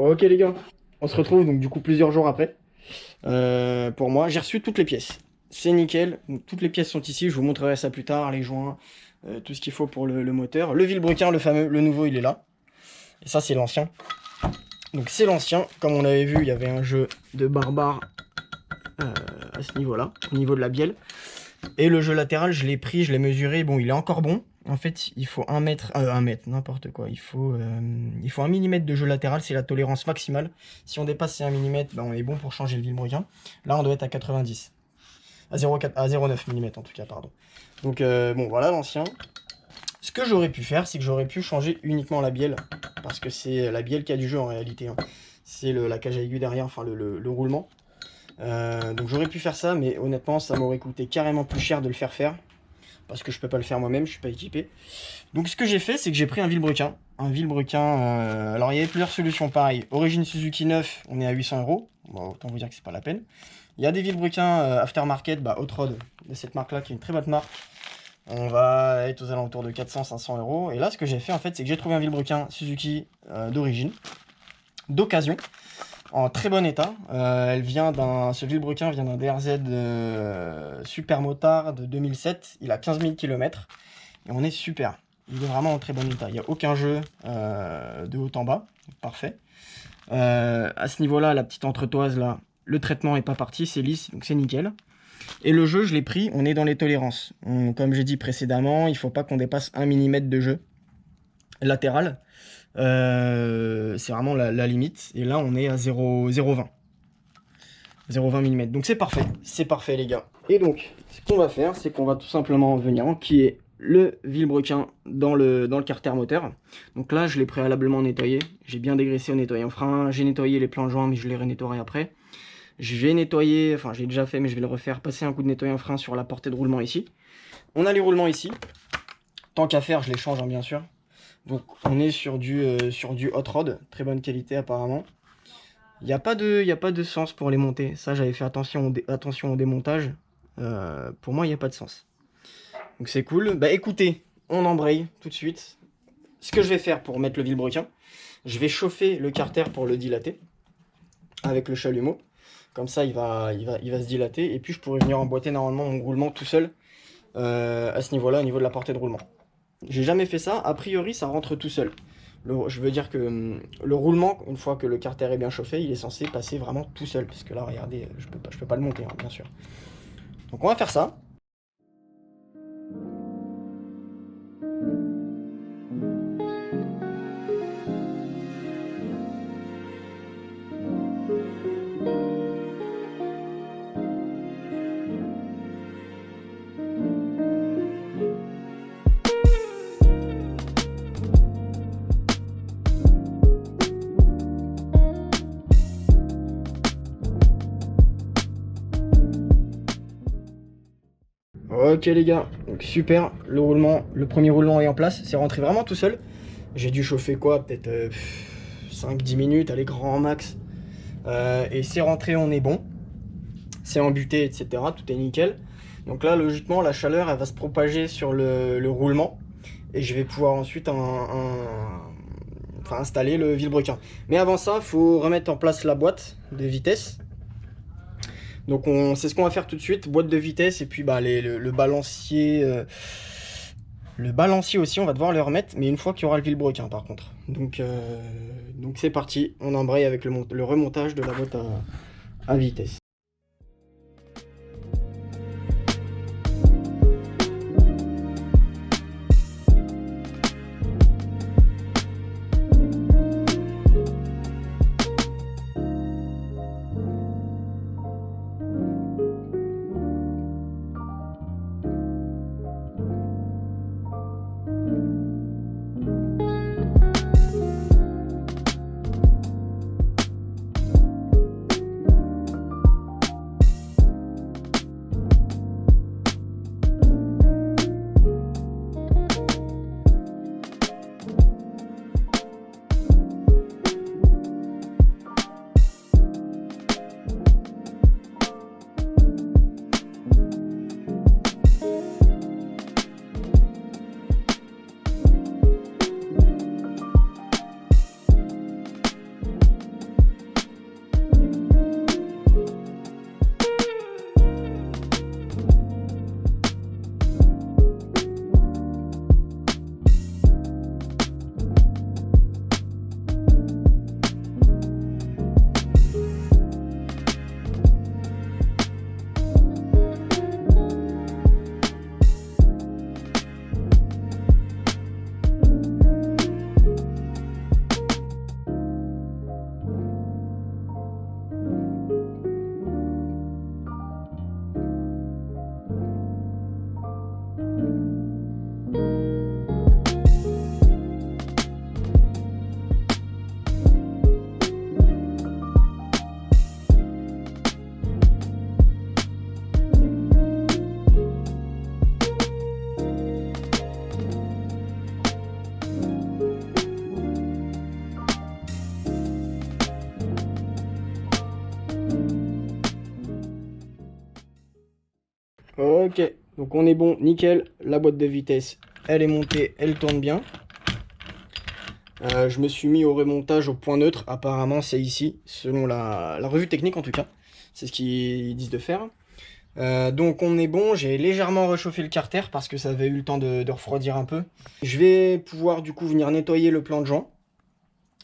Ok les gars, on se retrouve donc du coup plusieurs jours après. Pour moi, j'ai reçu toutes les pièces. C'est nickel, donc toutes les pièces sont ici, je vous montrerai ça plus tard, les joints, tout ce qu'il faut pour le moteur. Le vilebrequin, le fameux, le nouveau, il est là. Et ça, c'est l'ancien. Donc c'est l'ancien, comme on avait vu, il y avait un jeu de barbare à ce niveau-là, au niveau de la bielle. Et le jeu latéral, je l'ai pris, je l'ai mesuré, bon, il est encore bon. En fait, il faut 1 mètre, n'importe quoi. Il faut 1 millimètre de jeu latéral, c'est la tolérance maximale. Si on dépasse ces 1 millimètre, ben, on est bon pour changer le vilebrequin. Là, on doit être à 90. À 0,4, à 0,9 mm en tout cas, pardon. Donc, bon, voilà l'ancien. Ce que j'aurais pu faire, c'est que j'aurais pu changer uniquement la bielle. Parce que c'est la bielle qui a du jeu en réalité, hein. C'est la cage à aiguille derrière, enfin le roulement. Donc j'aurais pu faire ça, mais honnêtement, ça m'aurait coûté carrément plus cher de le faire faire. Parce que je peux pas le faire moi-même, je suis pas équipé. Donc ce que j'ai fait, c'est que j'ai pris un vilebrequin. Un vilebrequin, alors il y avait plusieurs solutions pareilles. Origine Suzuki 9, on est à 800 €. Bon, autant vous dire que c'est pas la peine. Il y a des vilebrequins aftermarket, Hot Rod, de cette marque-là, qui est une très bonne marque. On va être aux alentours de 400-500 €. Et là, ce que j'ai fait, en fait, c'est que j'ai trouvé un vilebrequin Suzuki d'origine, d'occasion, en très bon état. Ce vilebrequin vient d'un DRZ Super Motard de 2007. Il a 15 000 km. Et on est super. Il est vraiment en très bon état. Il n'y a aucun jeu de haut en bas. Parfait. À ce niveau-là, la petite entretoise, là, le traitement n'est pas parti. C'est lisse, donc c'est nickel. Et le jeu, je l'ai pris. On est dans les tolérances. Comme j'ai dit précédemment, il ne faut pas qu'on dépasse 1 millimètre de jeu latéral. C'est vraiment la limite. Et là, on est à 0,20 mm. Donc c'est parfait les gars. Et donc, ce qu'on va faire, c'est qu'on va tout simplement venir enquiller le vilebrequin dans le carter moteur. Donc là, je l'ai préalablement nettoyé. J'ai bien dégraissé au nettoyant frein. J'ai nettoyé les plans de joints, mais je les renettoierai après. Je vais nettoyer, enfin j'ai déjà fait, mais je vais le refaire, passer un coup de nettoyant frein sur la portée de roulement ici. On a les roulements ici. Tant qu'à faire, je les change, hein, bien sûr. Donc on est sur du hot rod, très bonne qualité apparemment. Il n'y a pas de sens pour les monter. Ça, j'avais fait attention au démontage. Pour moi, il n'y a pas de sens. Donc c'est cool. Bah écoutez, on embraye tout de suite. Ce que je vais faire pour mettre le vilebrequin, je vais chauffer le carter pour le dilater avec le chalumeau. Comme ça, il va se dilater. Et puis, je pourrais venir emboîter normalement mon roulement tout seul à ce niveau-là, au niveau de la portée de roulement. J'ai jamais fait ça. A priori, ça rentre tout seul. Je veux dire que le roulement, une fois que le carter est bien chauffé, il est censé passer vraiment tout seul. Parce que là, regardez, je peux pas le monter, hein, bien sûr. Donc on va faire ça. Ok les gars, donc super, le premier roulement est en place, c'est rentré vraiment tout seul. J'ai dû chauffer quoi, peut-être 5-10 minutes, allez grand max. Et c'est rentré, on est bon. C'est embuté, etc. Tout est nickel. Donc là, logiquement, la chaleur, elle va se propager sur le roulement. Et je vais pouvoir ensuite installer le vilebrequin. Mais avant ça, il faut remettre en place la boîte de vitesse. Donc c'est ce qu'on va faire tout de suite, boîte de vitesse et puis bah, le balancier. Le balancier aussi, on va devoir le remettre, mais une fois qu'il y aura le vilebrequin par contre. Donc c'est parti, on embraye avec le remontage de la boîte à vitesse. Donc on est bon, nickel. La boîte de vitesse, elle est montée, elle tourne bien. Je me suis mis au remontage au point neutre. Apparemment, c'est ici, selon la revue technique en tout cas. C'est ce qu'ils disent de faire. Donc on est bon, j'ai légèrement réchauffé le carter parce que ça avait eu le temps de refroidir un peu. Je vais pouvoir du coup venir nettoyer le plan de joint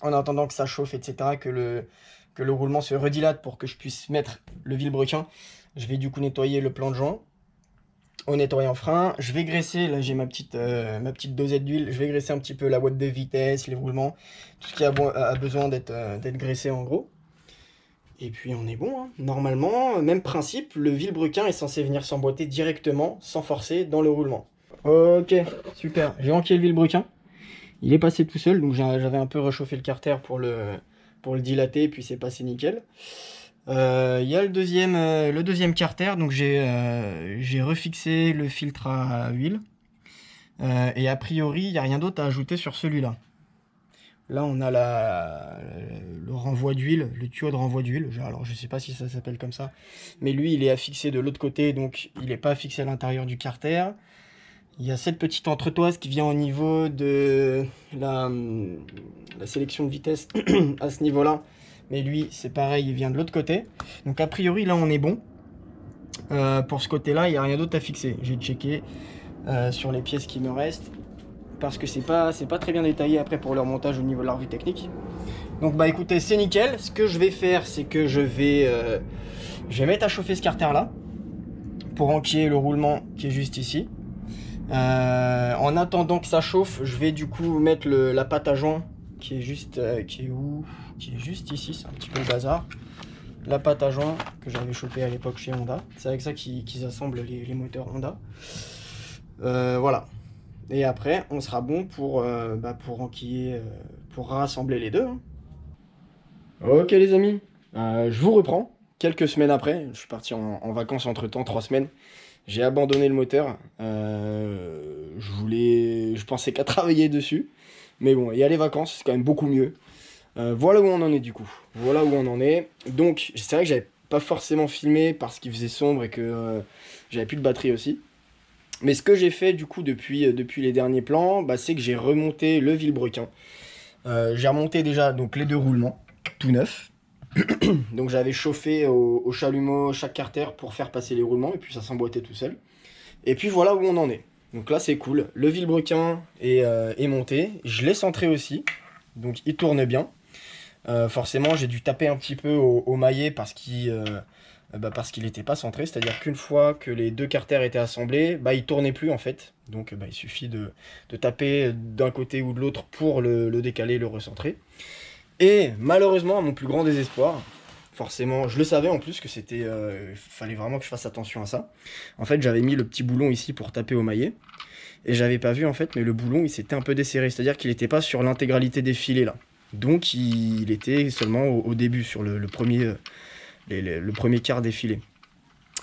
en attendant que ça chauffe, etc. Que le roulement se redilate pour que je puisse mettre le vilebrequin. Je vais du coup nettoyer le plan de joint en nettoyant frein. Je vais graisser, là j'ai ma petite dosette d'huile, je vais graisser un petit peu la boîte de vitesse, les roulements, tout ce qui a besoin d'être graissé en gros. Et puis on est bon, hein. Normalement, même principe, le vilebrequin est censé venir s'emboîter directement, sans forcer, dans le roulement. Ok, super. J'ai enquillé le vilebrequin. Il est passé tout seul, donc j'avais un peu réchauffé le carter pour le dilater, et puis c'est passé nickel. Il y a le deuxième carter, donc j'ai refixé le filtre à huile. Et a priori, il n'y a rien d'autre à ajouter sur celui-là. Là, on a le renvoi d'huile, le tuyau de renvoi d'huile. Alors, je sais pas si ça s'appelle comme ça. Mais lui, il est affixé de l'autre côté, donc il n'est pas affixé à l'intérieur du carter. Il y a cette petite entretoise qui vient au niveau de la sélection de vitesse à ce niveau-là. Mais lui, c'est pareil, il vient de l'autre côté. Donc, a priori, là, on est bon. Pour ce côté-là, il n'y a rien d'autre à fixer. J'ai checké sur les pièces qui me restent. Parce que c'est pas très bien détaillé après pour leur montage au niveau de la revue technique. Donc bah écoutez, c'est nickel. Ce que je vais faire, c'est que je vais mettre à chauffer ce carter là pour enquiller le roulement qui est juste ici. En attendant que ça chauffe, je vais du coup mettre la pâte à joint qui est juste ici. C'est un petit peu le bazar. La pâte à joint que j'avais chopée à l'époque chez Honda. C'est avec ça qu'ils assemblent les moteurs Honda. Voilà. Et après, on sera bon pour enquiller, pour rassembler les deux. Hein. Ok les amis, je vous reprends. Quelques semaines après, je suis parti en vacances entre temps, 3 semaines. J'ai abandonné le moteur. Je pensais qu'à travailler dessus. Mais bon, il y a les vacances, c'est quand même beaucoup mieux. Voilà où on en est du coup. Voilà où on en est. Donc, c'est vrai que j'avais pas forcément filmé parce qu'il faisait sombre et que j'avais plus de batterie aussi. Mais ce que j'ai fait du coup depuis les derniers plans, bah, c'est que j'ai remonté le vilebrequin. J'ai remonté déjà donc, les deux roulements, tout neufs. Donc j'avais chauffé au chalumeau chaque carter pour faire passer les roulements et puis ça s'emboîtait tout seul. Et puis voilà où on en est. Donc là c'est cool, le vilebrequin est monté, je l'ai centré aussi, donc il tourne bien. Forcément j'ai dû taper un petit peu au maillet parce qu'il n'était pas centré, c'est-à-dire qu'une fois que les deux carters étaient assemblés, il tournait plus en fait. Donc il suffit de taper d'un côté ou de l'autre pour le décaler, le recentrer. Et malheureusement, à mon plus grand désespoir, forcément, je le savais en plus que c'était, fallait vraiment que je fasse attention à ça. En fait, j'avais mis le petit boulon ici pour taper au maillet. Et j'avais pas vu en fait, mais le boulon il s'était un peu desserré, c'est-à-dire qu'il n'était pas sur l'intégralité des filets là. Donc il était seulement au début, sur le premier quart des filets.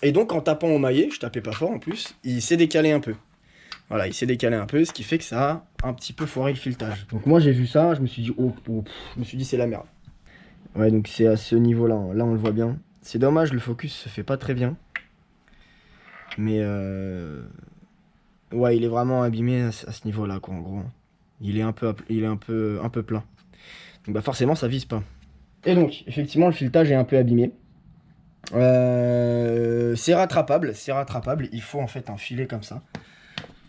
Et donc en tapant au maillet, je tapais pas fort en plus, il s'est décalé un peu. Voilà, il s'est décalé un peu, ce qui fait que ça a un petit peu foiré le filetage. Donc moi j'ai vu ça, je me suis dit, je me suis dit c'est la merde. Ouais, donc c'est à ce niveau-là, hein. Là on le voit bien. C'est dommage, le focus se fait pas très bien. Mais ouais, il est vraiment abîmé à ce niveau-là, quoi, en gros. Il est un peu plein. Donc forcément ça vise pas. Et donc, effectivement, le filetage est un peu abîmé. C'est rattrapable. Il faut en fait un filet comme ça.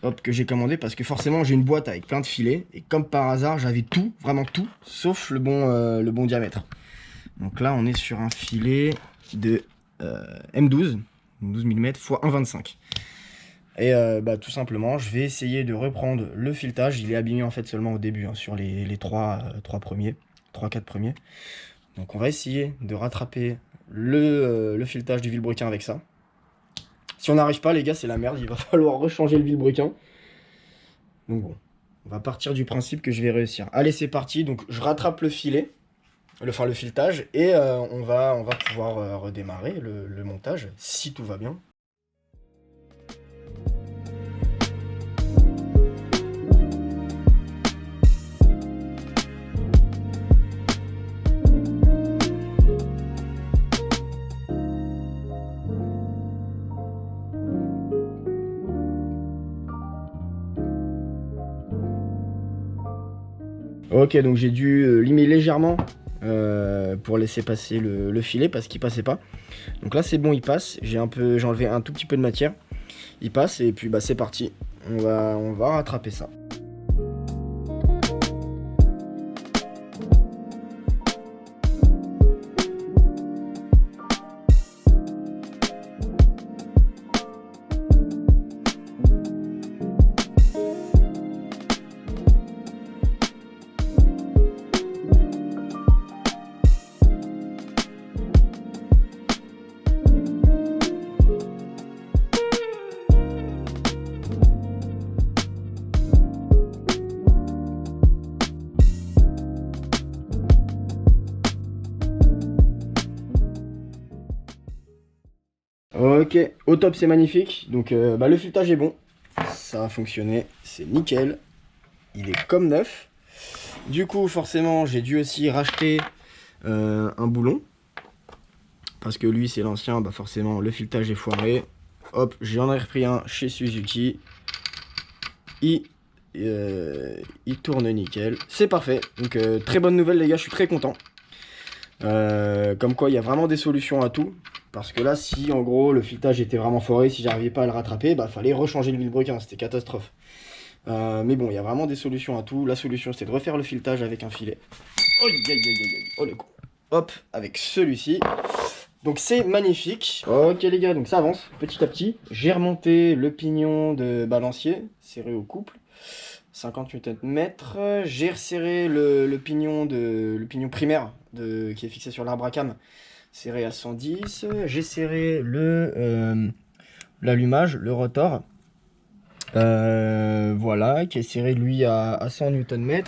Hop, que j'ai commandé parce que forcément j'ai une boîte avec plein de filets. Et comme par hasard, j'avais tout, vraiment tout, sauf le bon diamètre. Donc là, on est sur un filet de M12, 12 mm x 1,25. Et tout simplement, je vais essayer de reprendre le filetage. Il est abîmé en fait seulement au début, hein, sur les 3-4 premiers. Donc on va essayer de rattraper le filetage du vilebrequin avec ça. Si on n'arrive pas, les gars, c'est la merde. Il va falloir rechanger le vilebrequin. Donc bon, on va partir du principe que je vais réussir. Allez, c'est parti. Donc je rattrape le filet, le filetage, et on va pouvoir redémarrer le montage, si tout va bien. Ok, donc j'ai dû limer légèrement pour laisser passer le filet parce qu'il passait pas. Donc là c'est bon, il passe. J'ai enlevé un tout petit peu de matière. Il passe et puis bah c'est parti. On va rattraper ça. Ok, au top c'est magnifique. Donc bah, le filetage est bon. Ça a fonctionné, c'est nickel. Il est comme neuf. Du coup forcément j'ai dû aussi racheter un boulon. Parce que lui c'est l'ancien, bah forcément le filetage est foiré. Hop, j'en ai repris un chez Suzuki. Il, il tourne nickel. C'est parfait. Donc très bonne nouvelle les gars, je suis très content. Comme quoi il y a vraiment des solutions à tout. Parce que là, si en gros le filetage était vraiment foiré, si j'arrivais pas à le rattraper, bah fallait rechanger le vilebrequin, c'était catastrophe. Mais bon, il y a vraiment des solutions à tout. La solution c'était de refaire le filetage avec un filet. Oh, oh le coup. Hop, avec celui-ci. Donc c'est magnifique. Ok les gars, donc ça avance petit à petit. J'ai remonté le pignon de balancier, serré au couple. 50 Nm. J'ai resserré le pignon primaire qui est fixé sur l'arbre à cam, serré à 110. J'ai serré l'allumage, le rotor. Voilà, qui est serré lui à 100 Nm.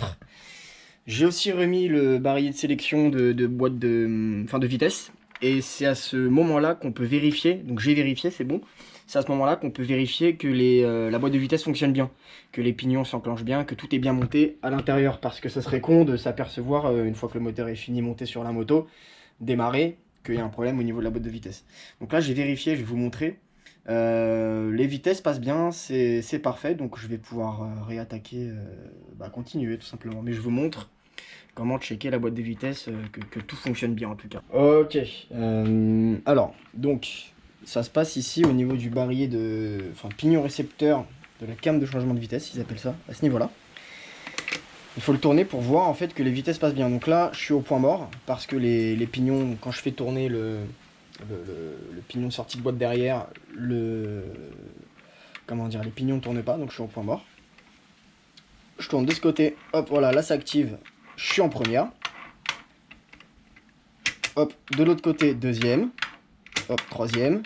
J'ai aussi remis le barillet de sélection de boîte de vitesse. Et c'est à ce moment-là qu'on peut vérifier, donc j'ai vérifié, c'est bon. C'est à ce moment-là qu'on peut vérifier que la boîte de vitesse fonctionne bien, que les pignons s'enclenchent bien, que tout est bien monté à l'intérieur. Parce que ça serait con de s'apercevoir, une fois que le moteur est fini monté sur la moto, démarrer, qu'il y a un problème au niveau de la boîte de vitesse. Donc là j'ai vérifié, je vais vous montrer. Les vitesses passent bien, c'est parfait, donc je vais pouvoir réattaquer, continuer tout simplement. Mais je vous montre comment checker la boîte de vitesse, que tout fonctionne bien en tout cas. Ok, alors, donc, ça se passe ici au niveau du barillet pignon récepteur de la cam de changement de vitesse, ils appellent ça, à ce niveau-là. Il faut le tourner pour voir en fait que les vitesses passent bien. Donc là, je suis au point mort, parce que les pignons, quand je fais tourner le pignon sorti de boîte derrière, comment dire, les pignons ne tournent pas, donc je suis au point mort. Je tourne de ce côté, hop, voilà, là ça active, je suis en première. Hop, de l'autre côté, deuxième. Hop, troisième.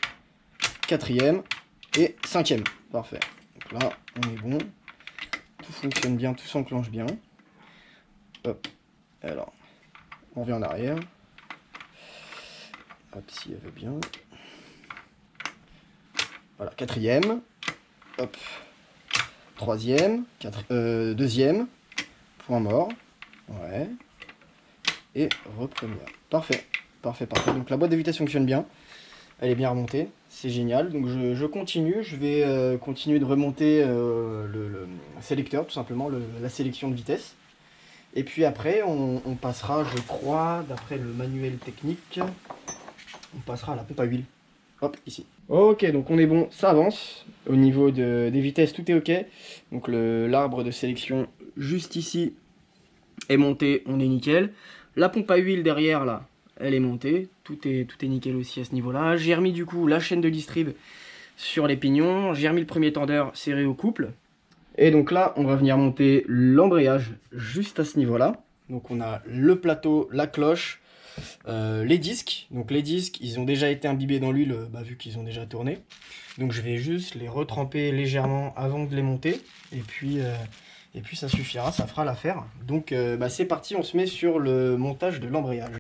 Quatrième. Et cinquième. Parfait. Donc là, on est bon. Tout fonctionne bien, tout s'enclenche bien. Hop. Alors, on revient en arrière. Hop, si elle veut bien. Voilà, quatrième. Hop. Troisième. Deuxième. Point mort. Ouais. Et repremière. Parfait. Parfait, parfait. Donc la boîte de vitesse fonctionne bien. Elle est bien remontée, c'est génial. Donc je continue, je vais continuer de remonter le sélecteur, tout simplement, la sélection de vitesse. Et puis après, on passera, je crois, d'après le manuel technique, on passera à la pompe à huile. Hop, ici. Ok, donc on est bon, ça avance. Au niveau des vitesses, tout est ok. Donc l'arbre de sélection juste ici est monté, on est nickel. La pompe à huile derrière là, elle est montée, tout est nickel aussi à ce niveau-là. J'ai remis du coup la chaîne de distrib sur les pignons, j'ai remis le premier tendeur serré au couple. Et donc là, on va venir monter l'embrayage juste à ce niveau-là. Donc on a le plateau, la cloche, les disques. Donc les disques, ils ont déjà été imbibés dans l'huile, vu qu'ils ont déjà tourné. Donc je vais juste les retremper légèrement avant de les monter. Et puis ça suffira, ça fera l'affaire. Donc c'est parti, on se met sur le montage de l'embrayage.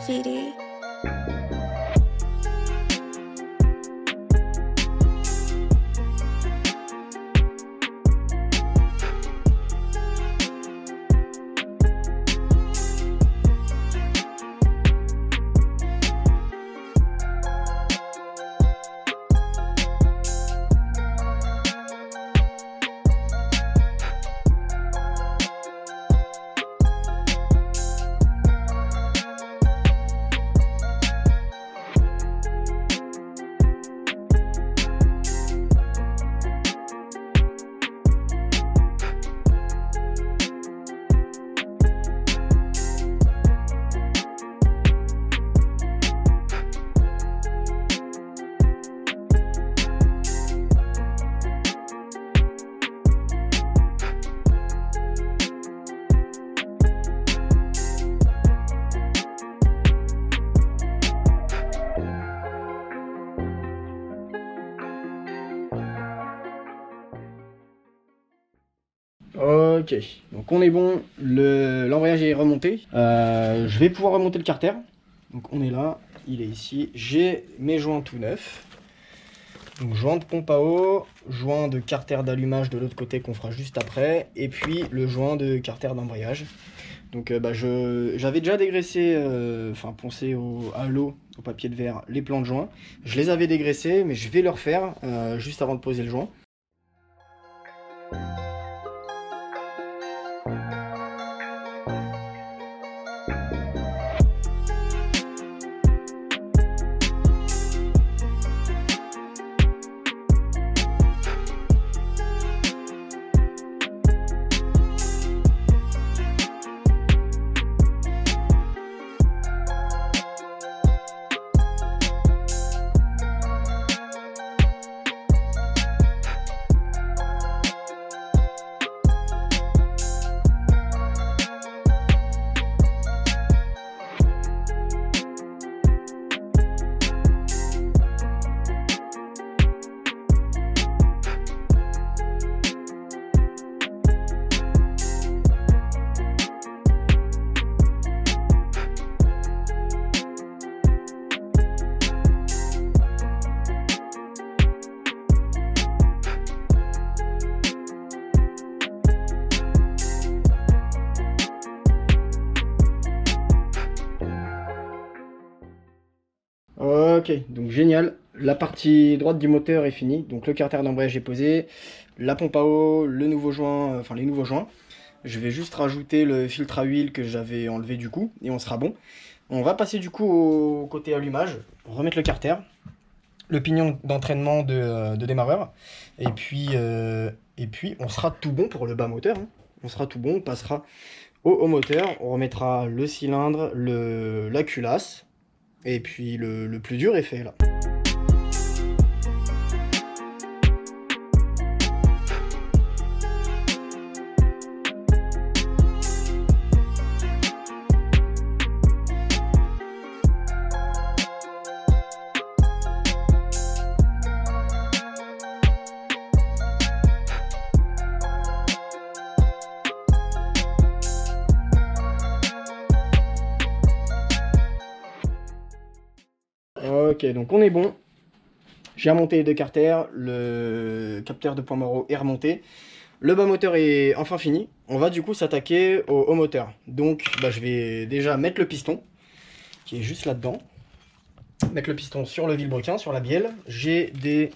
graffiti. Ok, donc on est bon, l'embrayage est remonté. Je vais pouvoir remonter le carter. Donc on est là, il est ici. J'ai mes joints tout neufs. Donc joint de pompe à eau, joint de carter d'allumage de l'autre côté qu'on fera juste après. Et puis le joint de carter d'embrayage. Donc j'avais déjà dégraissé, poncé à l'eau, au papier de verre, les plans de joint. Je les avais dégraissés, mais je vais le refaire juste avant de poser le joint. Ok, donc génial. La partie droite du moteur est finie. Donc le carter d'embrayage est posé, la pompe à eau, le nouveau joint, les nouveaux joints. Je vais juste rajouter le filtre à huile que j'avais enlevé du coup et on sera bon. On va passer du coup au côté allumage, remettre le carter, le pignon d'entraînement de démarreur et puis on sera tout bon pour le bas moteur. Hein. On sera tout bon, on passera au moteur, on remettra le cylindre, la culasse. Et puis le plus dur est fait là. Ok, donc on est bon. J'ai remonté les deux carters, le capteur de point mort est remonté. Le bas moteur est enfin fini. On va du coup s'attaquer au moteur. Donc je vais déjà mettre le piston, qui est juste là-dedans. Mettre le piston sur le vilebrequin, sur la bielle. J'ai des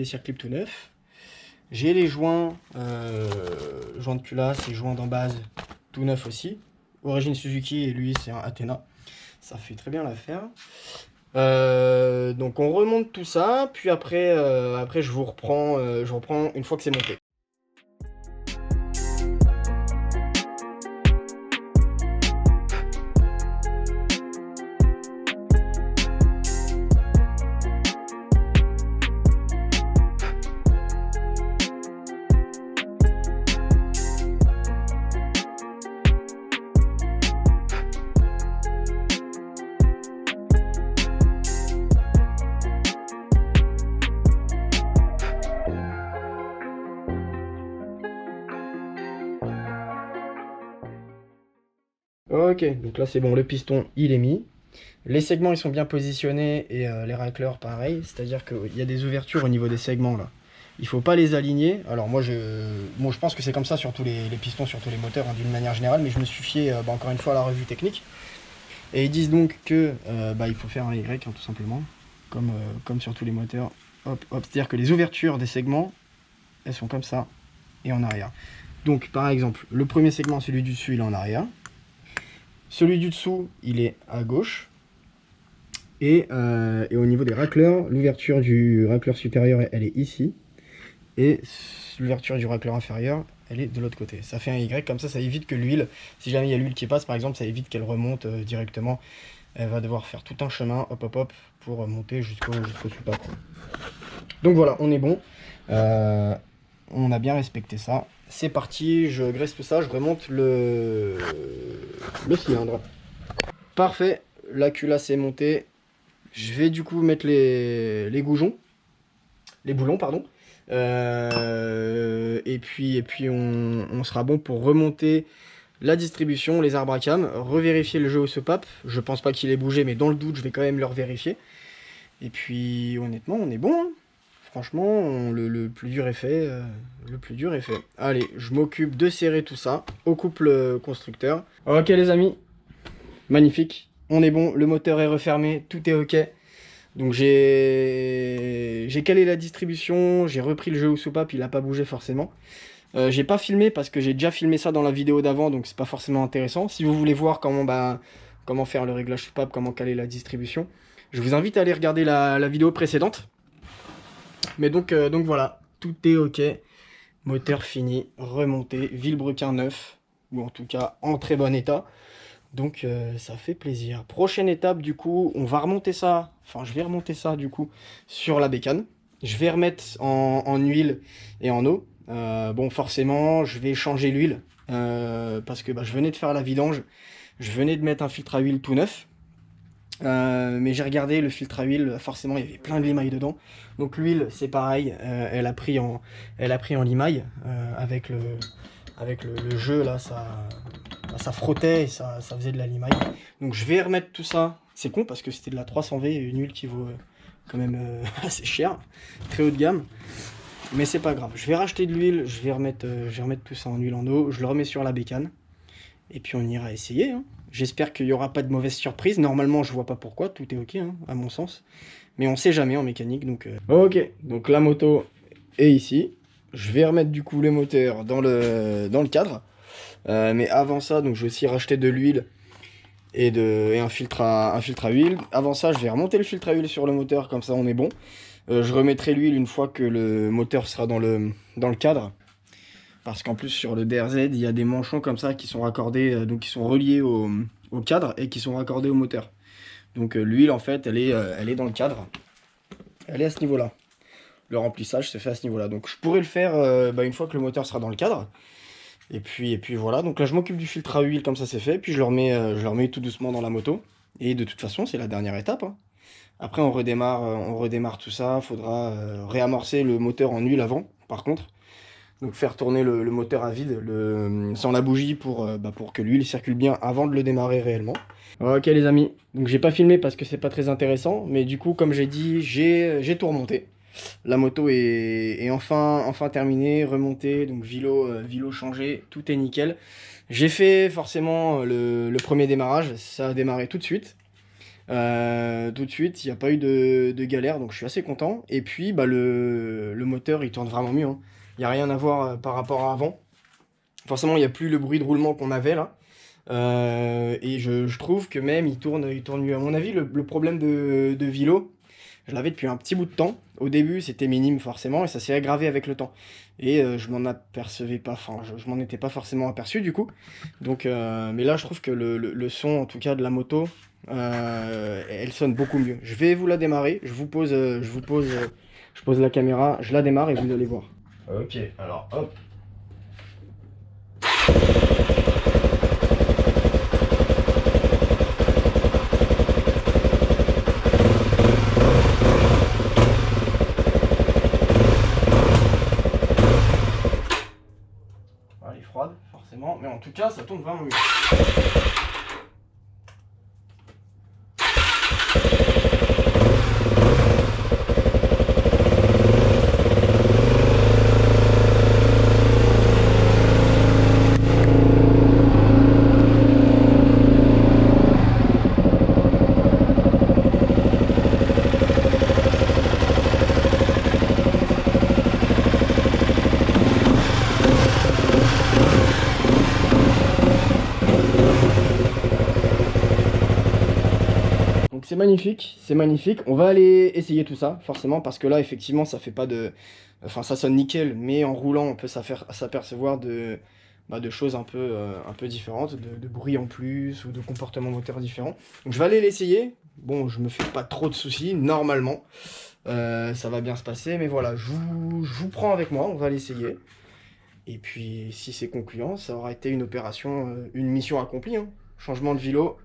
circlips tout neufs. J'ai les joints de culasse et joints d'embase tout neufs aussi. Origine Suzuki et lui c'est un Athena. Ça fait très bien l'affaire. Donc on remonte tout ça, puis après je reprends une fois que c'est monté. Ok, donc là c'est bon, le piston il est mis. Les segments ils sont bien positionnés et les racleurs pareil, c'est-à-dire qu'il y a des ouvertures au niveau des segments là. Il faut pas les aligner. Alors moi je pense que c'est comme ça sur tous les pistons, sur tous les moteurs hein, d'une manière générale, mais je me suis fié encore une fois à la revue technique. Et ils disent donc que il faut faire un Y hein, tout simplement, comme sur tous les moteurs. Hop, hop, c'est-à-dire que les ouvertures des segments, elles sont comme ça et en arrière. Donc par exemple, le premier segment, celui du dessus, il est en arrière. Celui du dessous, il est à gauche. Et au niveau des racleurs, l'ouverture du racleur supérieur, elle est ici. Et l'ouverture du racleur inférieur, elle est de l'autre côté. Ça fait un Y, comme ça évite que l'huile, si jamais il y a l'huile qui passe par exemple, ça évite qu'elle remonte directement. Elle va devoir faire tout un chemin, hop hop hop, pour monter jusqu'au soupape. Donc voilà, on est bon. On a bien respecté ça. C'est parti, je graisse tout ça, je remonte le cylindre. Parfait, la culasse est montée. Je vais du coup mettre les boulons, pardon. Et puis on sera bon pour remonter la distribution, les arbres à cam, revérifier le jeu au soupape. Je pense pas qu'il ait bougé, mais dans le doute, je vais quand même le revérifier. Et puis honnêtement, on est bon. Hein. Franchement, le plus dur est fait. Allez, je m'occupe de serrer tout ça au couple constructeur. Ok les amis, magnifique. On est bon, le moteur est refermé, tout est ok. Donc j'ai calé la distribution, j'ai repris le jeu au soupape, il n'a pas bougé forcément. J'ai pas filmé parce que j'ai déjà filmé ça dans la vidéo d'avant, donc c'est pas forcément intéressant. Si vous voulez voir comment faire le réglage soupape, comment caler la distribution, je vous invite à aller regarder la vidéo précédente. Mais donc voilà, tout est ok. Moteur fini, remonté, vilebrequin neuf, ou en tout cas en très bon état. Donc ça fait plaisir. Prochaine étape du coup, on va remonter ça, enfin je vais remonter ça du coup sur la bécane. Je vais remettre en huile et en eau. Bon forcément je vais changer l'huile parce que je venais de faire la vidange. Je venais de mettre un filtre à huile tout neuf. Mais j'ai regardé le filtre à huile, forcément il y avait plein de limailles dedans. Donc l'huile c'est pareil, elle a pris en limaille avec le jeu là, ça frottait et ça faisait de la limaille. Donc je vais remettre tout ça. C'est con parce que c'était de la 300V, une huile qui vaut quand même assez cher, très haut de gamme. Mais c'est pas grave, je vais racheter de l'huile, je vais remettre tout ça en huile en eau, je le remets sur la bécane. Et puis on ira essayer. Hein. J'espère qu'il n'y aura pas de mauvaise surprise. Normalement je vois pas pourquoi, tout est ok hein, à mon sens. Mais on sait jamais en mécanique donc... Ok, donc la moto est ici. Je vais remettre du coup les moteurs dans le cadre. Mais avant ça, donc je vais aussi racheter de l'huile et un filtre à huile. Avant ça, je vais remonter le filtre à huile sur le moteur, comme ça on est bon. Je remettrai l'huile une fois que le moteur sera dans le cadre. Parce qu'en plus sur le DRZ, il y a des manchons comme ça qui sont raccordés, donc qui sont reliés au cadre et qui sont raccordés au moteur. Donc l'huile en fait, elle est dans le cadre. Elle est à ce niveau-là. Le remplissage se fait à ce niveau-là. Donc je pourrais le faire une fois que le moteur sera dans le cadre. Et puis voilà, donc là je m'occupe du filtre à huile comme ça c'est fait, puis je le remets tout doucement dans la moto. Et de toute façon c'est la dernière étape. Hein. Après on redémarre tout ça, faudra réamorcer le moteur en huile avant par contre. Donc faire tourner le moteur à vide sans la bougie pour que l'huile circule bien avant de le démarrer réellement. Ok les amis, donc j'ai pas filmé parce que c'est pas très intéressant, mais du coup comme j'ai dit, j'ai tout remonté. La moto est enfin terminée, remontée, donc vilo changé, tout est nickel. J'ai fait forcément le premier démarrage, ça a démarré tout de suite. Il n'y a pas eu de galère, donc je suis assez content. Et puis le moteur il tourne vraiment mieux. Hein. Il n'y a rien à voir par rapport à avant. Forcément, il n'y a plus le bruit de roulement qu'on avait là. Et je trouve que même il tourne mieux. À mon avis, le problème de Vilo, je l'avais depuis un petit bout de temps. Au début, c'était minime forcément et ça s'est aggravé avec le temps. Et je m'en apercevais pas, enfin, je m'en étais pas forcément aperçu du coup. Donc, mais là, je trouve que le son, en tout cas de la moto, elle sonne beaucoup mieux. Je vais vous la démarrer. Je pose la caméra, je la démarre et vous allez voir. Ok, alors hop. Elle est froide, forcément, mais en tout cas, ça tourne vraiment mieux. magnifique, c'est magnifique. On va aller essayer tout ça, forcément, parce que là, effectivement, ça fait pas de... Enfin, ça sonne nickel, mais en roulant, on peut s'apercevoir de choses un peu différentes, de bruit en plus, ou de comportements moteur différents. Donc je vais aller l'essayer. Bon, je me fais pas trop de soucis, normalement. Ça va bien se passer, mais voilà, je vous prends avec moi, on va l'essayer. Et puis, si c'est concluant, ça aura été une opération, une mission accomplie, hein. Changement de vélo.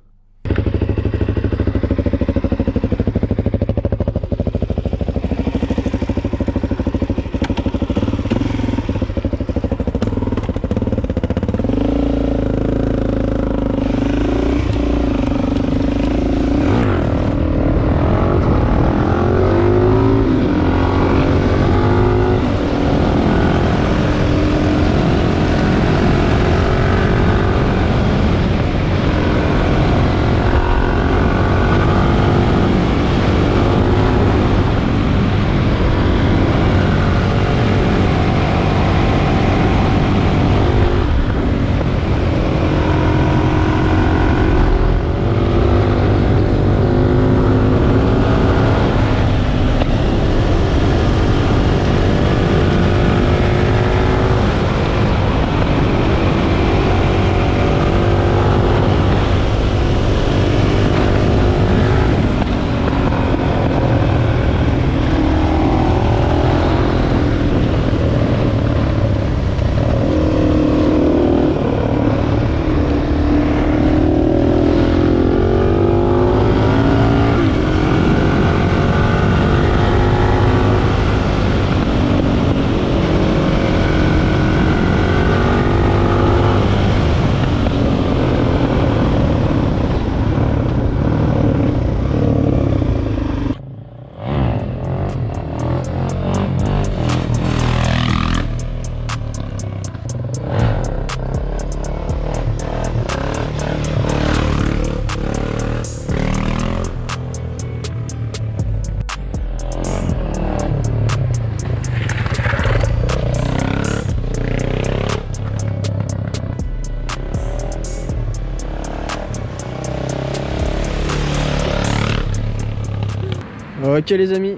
Ok les amis,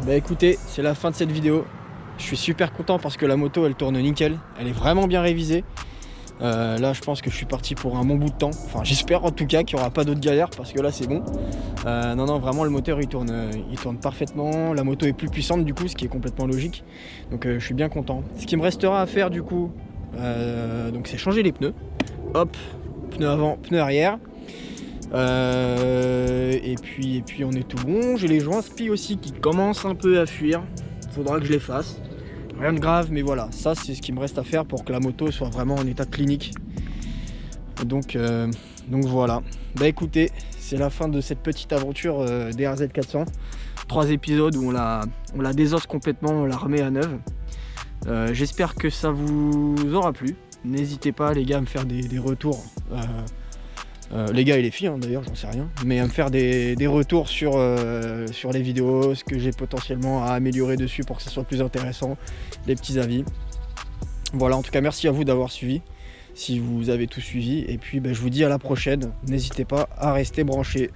bah écoutez, c'est la fin de cette vidéo. Je suis super content parce que la moto elle tourne nickel, elle est vraiment bien révisée. Là je pense que je suis parti pour un bon bout de temps. Enfin j'espère en tout cas qu'il n'y aura pas d'autres galères parce que là c'est bon. Non vraiment le moteur il tourne parfaitement. La moto est plus puissante du coup, ce qui est complètement logique. Donc je suis bien content. Ce qui me restera à faire du coup, donc c'est changer les pneus. Hop, pneu avant, pneu arrière. Et puis on est tout bon. J'ai les joints spi aussi qui commencent un peu à fuir. Faudra que je les fasse. Rien de grave, mais voilà, ça c'est ce qui me reste à faire pour que la moto soit vraiment en état clinique. Donc voilà. Bah écoutez, c'est la fin de cette petite aventure DRZ 400. 3 épisodes où on la désosse complètement, on la remet à neuve. J'espère que ça vous aura plu. N'hésitez pas les gars à me faire des retours. Les gars et les filles hein, d'ailleurs, j'en sais rien, mais à me faire des retours sur les vidéos, ce que j'ai potentiellement à améliorer dessus pour que ça soit plus intéressant, des petits avis. Voilà, en tout cas merci à vous d'avoir suivi, si vous avez tout suivi, et puis je vous dis à la prochaine, n'hésitez pas à rester branchés.